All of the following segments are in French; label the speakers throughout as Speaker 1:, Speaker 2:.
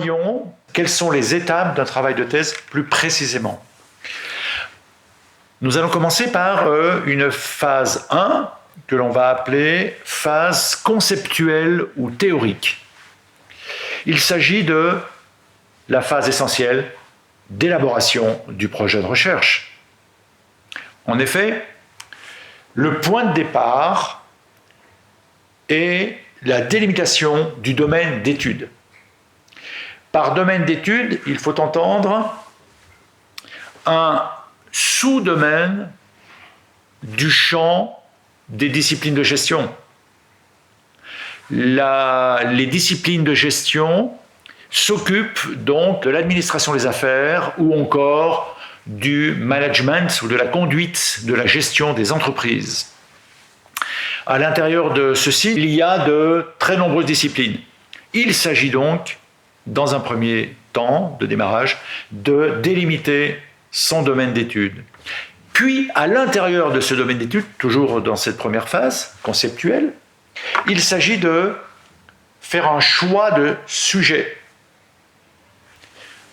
Speaker 1: voyons quelles sont les étapes d'un travail de thèse plus précisément. Nous allons commencer par une phase 1 que l'on va appeler phase conceptuelle ou théorique. Il s'agit de la phase essentielle d'élaboration du projet de recherche. En effet, le point de départ est la délimitation du domaine d'étude. Par domaine d'étude, il faut entendre un sous-domaine du champ des disciplines de gestion. Les disciplines de gestion s'occupent donc de l'administration des affaires ou encore du management ou de la conduite de la gestion des entreprises. À l'intérieur de ceci, il y a de très nombreuses disciplines. Il s'agit donc, dans un premier temps de démarrage, de délimiter son domaine d'étude. Puis, à l'intérieur de ce domaine d'étude, toujours dans cette première phase conceptuelle, il s'agit de faire un choix de sujet.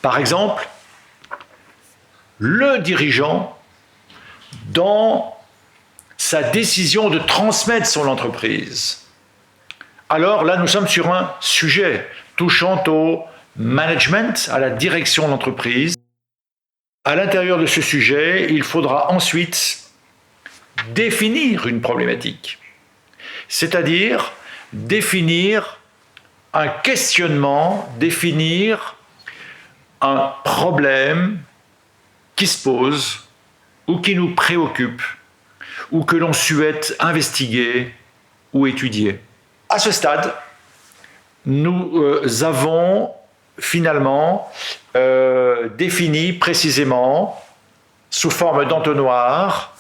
Speaker 1: Par exemple, le dirigeant, dans sa décision de transmettre son entreprise. Alors là, nous sommes sur un sujet touchant au management, à la direction de l'entreprise. À l'intérieur de ce sujet, il faudra ensuite définir une problématique, c'est-à-dire définir un questionnement, définir un problème qui se pose ou qui nous préoccupe ou que l'on souhaite investiguer ou étudier. À ce stade, nous avons finalement défini précisément, sous forme d'entonnoir,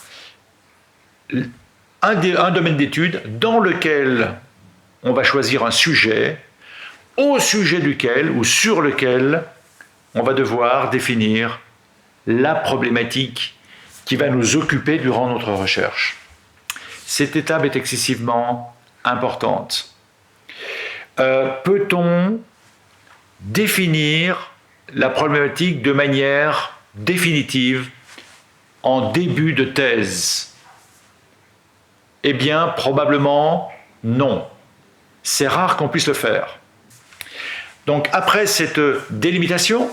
Speaker 1: un domaine d'étude dans lequel on va choisir un sujet, au sujet duquel ou sur lequel on va devoir définir la problématique qui va nous occuper durant notre recherche. Cette étape est excessivement importante. Peut-on définir la problématique de manière définitive en début de thèse? Eh bien, probablement non. C'est rare qu'on puisse le faire. Donc, après cette délimitation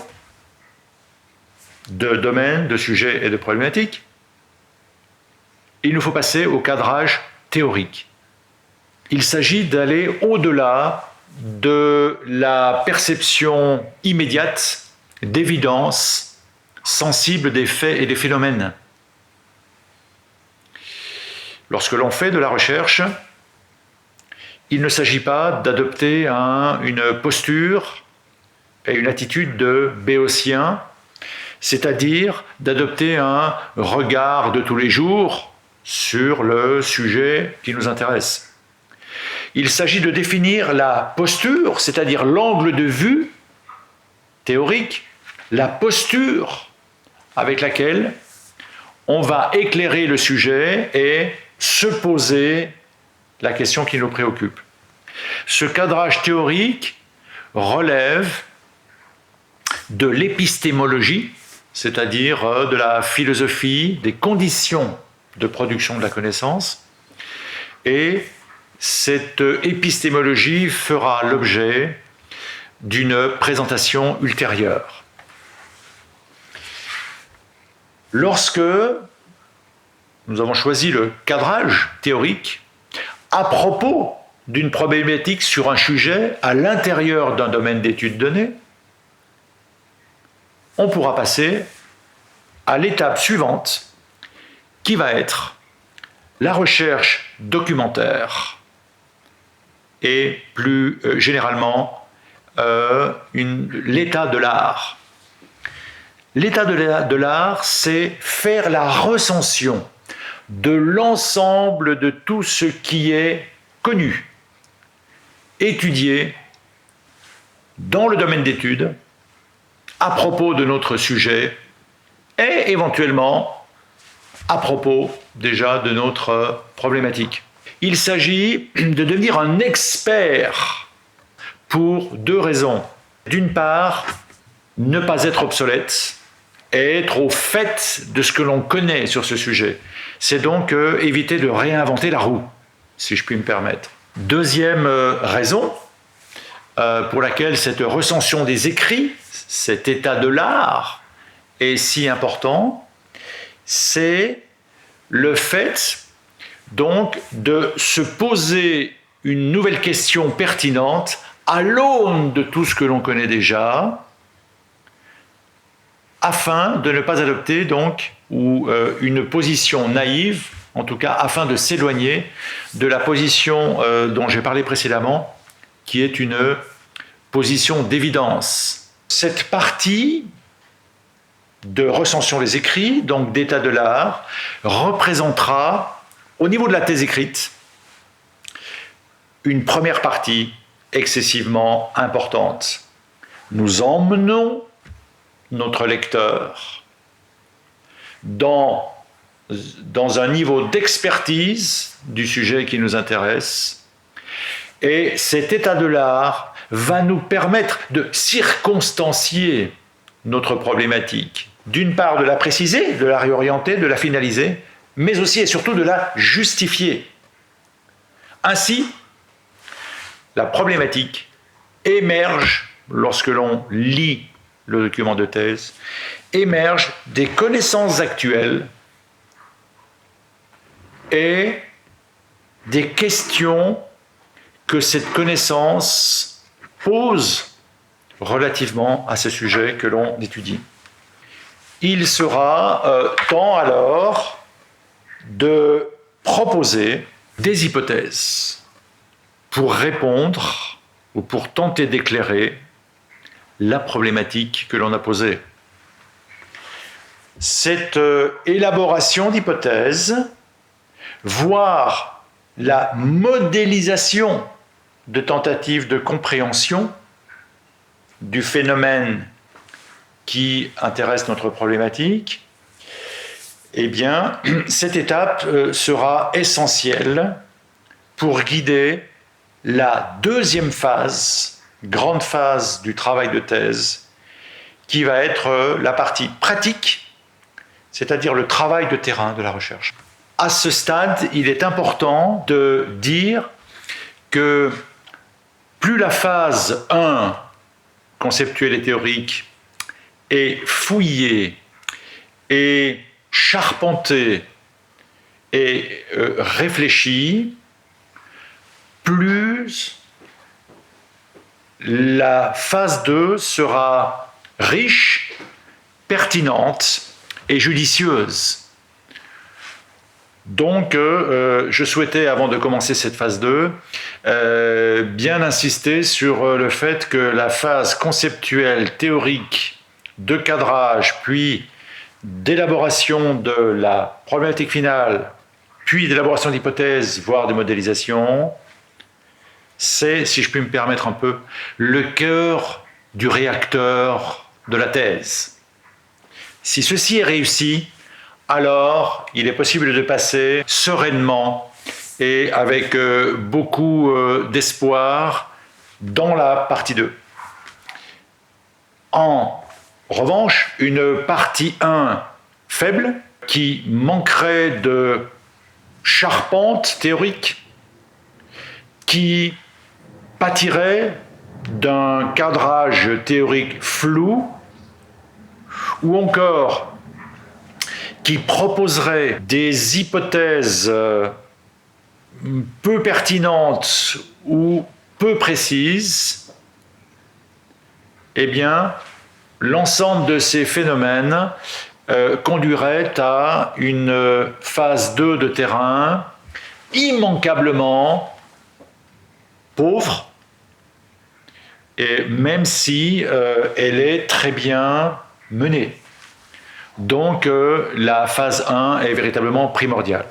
Speaker 1: de domaines, de sujets et de problématiques, il nous faut passer au cadrage théorique. Il s'agit d'aller au-delà de la perception immédiate d'évidence sensible des faits et des phénomènes. Lorsque l'on fait de la recherche, il ne s'agit pas d'adopter une posture et une attitude de béotien, c'est-à-dire d'adopter un regard de tous les jours sur le sujet qui nous intéresse. Il s'agit de définir la posture, c'est-à-dire l'angle de vue théorique, la posture avec laquelle on va éclairer le sujet et se poser la question qui nous préoccupe. Ce cadrage théorique relève de l'épistémologie, c'est-à-dire de la philosophie des conditions de production de la connaissance, et cette épistémologie fera l'objet d'une présentation ultérieure. Lorsque nous avons choisi le cadrage théorique à propos d'une problématique sur un sujet à l'intérieur d'un domaine d'étude donné, on pourra passer à l'étape suivante qui va être la recherche documentaire et plus généralement l'état de l'art. L'état de l'art, c'est faire la recension de l'ensemble de tout ce qui est connu, étudié dans le domaine d'étude à propos de notre sujet et éventuellement à propos déjà de notre problématique. Il s'agit de devenir un expert pour deux raisons. D'une part, ne pas être obsolète et être au fait de ce que l'on connaît sur ce sujet. C'est donc éviter de réinventer la roue, si je puis me permettre. Deuxième raison pour laquelle cette recension des écrits, cet état de l'art est si important, c'est le fait donc de se poser une nouvelle question pertinente à l'aune de tout ce que l'on connaît déjà, afin de ne pas adopter donc une position naïve, en tout cas afin de s'éloigner de la position dont j'ai parlé précédemment, qui est une position d'évidence. Cette partie de recension des écrits, donc d'état de l'art, représentera, au niveau de la thèse écrite, une première partie excessivement importante. Nous emmenons notre lecteur dans un niveau d'expertise du sujet qui nous intéresse, et cet état de l'art va nous permettre de circonstancier notre problématique, d'une part de la préciser, de la réorienter, de la finaliser, mais aussi et surtout de la justifier. Ainsi, la problématique émerge, lorsque l'on lit le document de thèse, émerge des connaissances actuelles et des questions que cette connaissance pose relativement à ce sujet que l'on étudie. Il sera temps alors de proposer des hypothèses pour répondre ou pour tenter d'éclairer la problématique que l'on a posée. Cette élaboration d'hypothèses, voire la modélisation de tentatives de compréhension du phénomène qui intéresse notre problématique, eh bien, cette étape sera essentielle pour guider la deuxième phase, grande phase du travail de thèse, qui va être la partie pratique, c'est-à-dire le travail de terrain de la recherche. À ce stade, il est important de dire que plus la phase 1, conceptuelle et théorique, est fouillée et charpentée et réfléchie, plus la phase 2 sera riche, pertinente et judicieuse. Donc, je souhaitais, avant de commencer cette phase 2, bien insister sur le fait que la phase conceptuelle, théorique, de cadrage, puis d'élaboration de la problématique finale, puis d'élaboration d'hypothèses, voire de modélisation, c'est, si je puis me permettre un peu, le cœur du réacteur de la thèse. Si ceci est réussi, alors il est possible de passer sereinement et avec beaucoup d'espoir dans la partie 2. En revanche, une partie 1 faible, qui manquerait de charpente théorique, qui pâtirait d'un cadrage théorique flou, ou encore qui proposerait des hypothèses peu pertinentes ou peu précises, eh bien, l'ensemble de ces phénomènes conduirait à une phase 2 de terrain immanquablement pauvre, et même si elle est très bien menée. Donc la phase 1 est véritablement primordiale.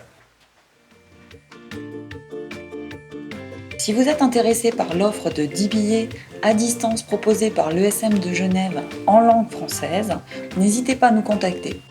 Speaker 2: Si vous êtes intéressé par l'offre de 10 billets à distance proposée par l'ESM de Genève en langue française, n'hésitez pas à nous contacter.